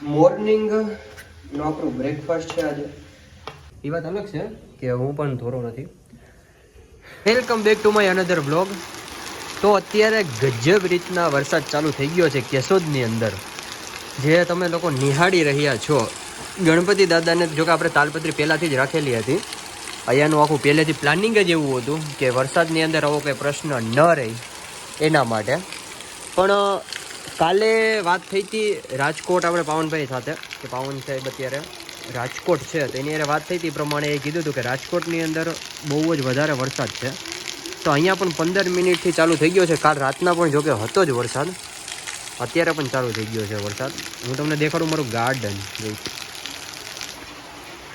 મોર્નિંગનો આપણું બ્રેકફાસ્ટ છે આજે. એ વાત અલગ છે કે હું પણ ધોરો નથી. Welcome back to my another vlog. તો અત્યારે ગજબ રીતના વરસાદ ચાલુ થઈ ગયો છે કેશોદની અંદર, જે તમે લોકો નિહાળી રહ્યા છો. ગણપતિ દાદાને જોકે આપણે તાલપત્રી પહેલાંથી જ રાખેલી હતી. અહીંયાનું આખું પહેલેથી પ્લાનિંગ જ એવું હતું કે વરસાદની અંદર આવો કંઈ પ્રશ્ન ન રહે એના માટે. પણ કાલે વાત થઈ હતી રાજકોટ આપણે પાવનભાઈ સાથે, કે પાવન સાહેબ અત્યારે રાજકોટ છે, તો એની વાત થઈ હતી પ્રમાણે એ કીધું હતું કે રાજકોટની અંદર બહુ જ વધારે વરસાદ છે. તો અહીંયા પણ 15 મિનિટથી ચાલુ થઈ ગયો છે. કાલ રાતના પણ જોકે હતો જ વરસાદ, અત્યારે પણ ચાલુ થઈ ગયો છે વરસાદ. હું તમને દેખાડું મારું ગાર્ડન.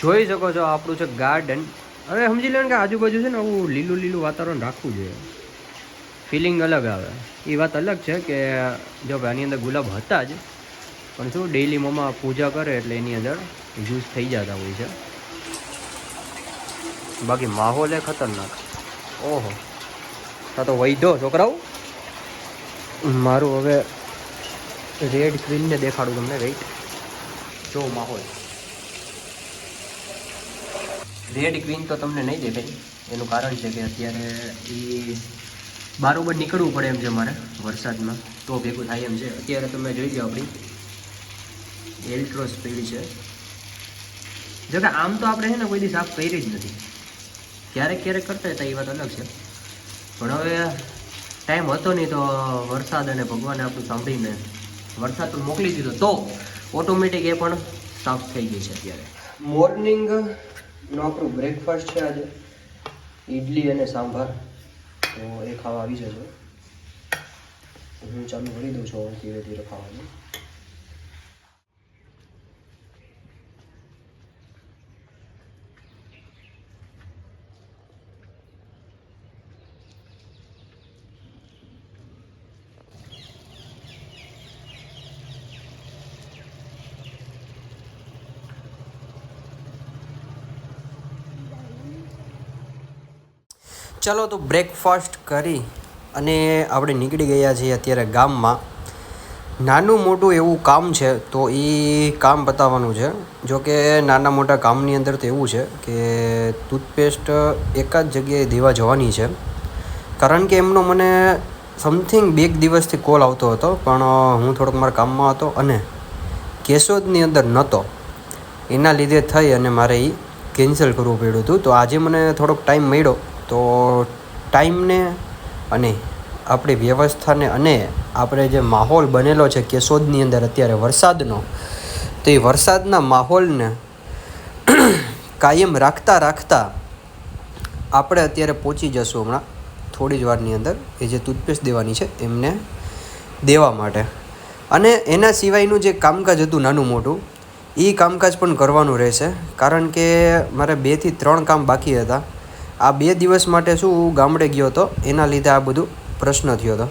જોઈ શકો છો આપણું છે ગાર્ડન. હવે સમજી લો કે આજુબાજુ છે ને આવું લીલું લીલું વાતાવરણ રાખવું જોઈએ, ફિલિંગ અલગ આવે. એ વાત અલગ છે કે જો આની અંદર ગુલાબ હતા જ, પણ શું ડેઈલી મમ્મા પૂજા કરે એટલે એની અંદર યુઝ થઈ જતા હોય છે. બાકી માહોલ એ ખતરનાક. ઓહો, તો વૈધો છોકરાઓ. મારું હવે રેડ ક્વીનને દેખાડું તમને. વેઇટ, જો માહોલ. રેડ ક્વીન તો તમને નહીં દેખાય, એનું કારણ છે કે અત્યારે એ બારોબર નીકળવું પડે એમ છે મારે વરસાદમાં, તો ભેગું થાય એમ છે. અત્યારે તમે જોઈ લો આપણી એલ્ટ્રો સ્પીડ છે. જોકે આમ તો આપણે છે ને કોઈ દી સાફ કરી જ નથી, ક્યારેક ક્યારેક કરતા હતા, એ વાત અલગ છે. પણ હવે ટાઈમ હતો નહીં તો વરસાદ અને ભગવાને આપણું સાંભળીને વરસાદ પણ મોકલી દીધો, તો ઓટોમેટિક એ પણ સાફ થઈ ગઈ છે. અત્યારે મોર્નિંગનો આપણું બ્રેકફાસ્ટ છે આજે ઇડલી અને સાંભાર, તો એ ખાવા આવી જજો. હું ચાલુ કરી દઉં છું ધીરે ધીરે ખાવાનું. ચાલો તો બ્રેકફાસ્ટ કરી અને આપણે નીકળી ગયા છીએ અત્યારે ગામમાં. નાનું મોટું એવું કામ છે, તો એ કામ બતાવવાનું છે. જોકે નાના મોટા કામની અંદર તો એવું છે કે ટૂથપેસ્ટ એક જ જગ્યાએ દેવા જવાની છે. કારણ કે એમનો મને સમથિંગ 2 દિવસથી કોલ આવતો હતો, પણ હું થોડોક મારા કામમાં હતો અને કેશોદની અંદર નહોતો, એના લીધે થઈ અને મારે એ કેન્સલ કરવું પડ્યું હતું. તો આજે મને થોડોક ટાઈમ મળ્યો, તો ટાઈમને અને આપણી વ્યવસ્થાને અને આપણે જે માહોલ બનેલો છે કેશોદની અંદર અત્યારે વરસાદનો, તો એ વરસાદના માહોલને કાયમ રાખતા રાખતા આપણે અત્યારે પહોંચી જશું હમણાં થોડી જ વારની અંદર એ જે ટૂથપેસ્ટ દેવાની છે એમને દેવા માટે. અને એના સિવાયનું જે કામકાજ હતું નાનું મોટું, એ કામકાજ પણ કરવાનું રહેશે. કારણ કે મારે 2 થી 3 કામ બાકી હતા. આ 2 દિવસ માટે શું ગામડે ગયો હતો, એના લીધે આ બધું પ્રશ્ન થયો હતો.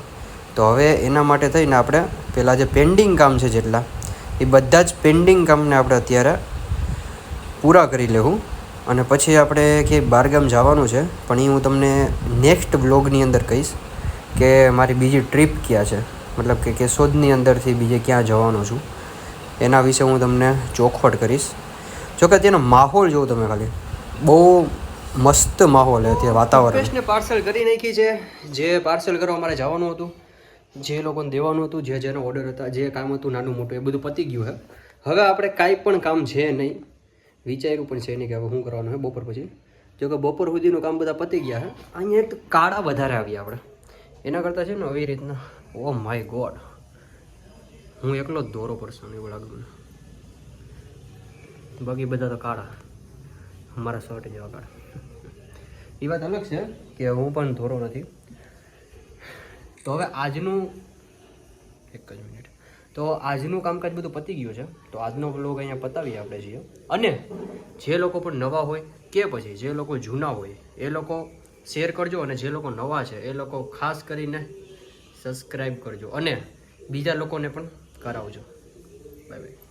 તો હવે એના માટે થઈને આપણે પહેલાં જે પેન્ડિંગ કામ છે જેટલા, એ બધા જ પેન્ડિંગ કામને આપણે અત્યારે પૂરા કરી લેવું. અને પછી આપણે ક્યાંય બહારગામ જવાનું છે, પણ એ હું તમને નેક્સ્ટ વ્લોગની અંદર કહીશ કે મારી બીજી ટ્રીપ ક્યાં છે, મતલબ કે કેશોદની અંદરથી બીજે ક્યાં જવાનો છું, એના વિશે હું તમને ચોખવટ કરીશ. જોકે તેનો માહોલ જોવો તમે ખાલી, બહુ મસ્ત માહોલ છે અત્યારે વાતાવરણ. ટૂથપેસ્ટને પાર્સલ કરી નાખી છે. જે પાર્સલ કરવા મારે જવાનું હતું, જે લોકોને દેવાનું હતું, જે જેનો ઓર્ડર હતા, જે કામ હતું નાનું મોટું, એ બધું પતી ગયું છે. હવે આપણે કાંઈ પણ કામ છે નહીં, વિચાર્યું પણ છે નહીં કે હવે શું કરવાનું છે બપોર પછી. જોકે બપોર સુધીનું કામ બધા પતી ગયા છે. અહીંયા એક કાળા વધારે આવ્યા આપણે, એના કરતાં છે ને આવી રીતના. ઓ માય ગોડ, હું એકલો જ દોરો પડશે એવું લાગતું. બાકી બધા તો કાળા, મારા શર્ટ જેવા કાળા. એ વાત અલગ છે કે હું પણ ધોરો નથી. તો હવે આજનું એક જ મિનિટ, તો આજનું કામકાજ બધું પતી ગયું છે. તો આજનો વ્લોગ અહીંયા પતાવીએ આપણે છીએ. અને જે લોકો પણ નવા હોય કે પછી જે લોકો જૂના હોય એ લોકો શેર કરજો, અને જે લોકો નવા છે એ લોકો ખાસ કરીને સબસ્ક્રાઈબ કરજો અને બીજા લોકોને પણ કરાવજો. Bye bye.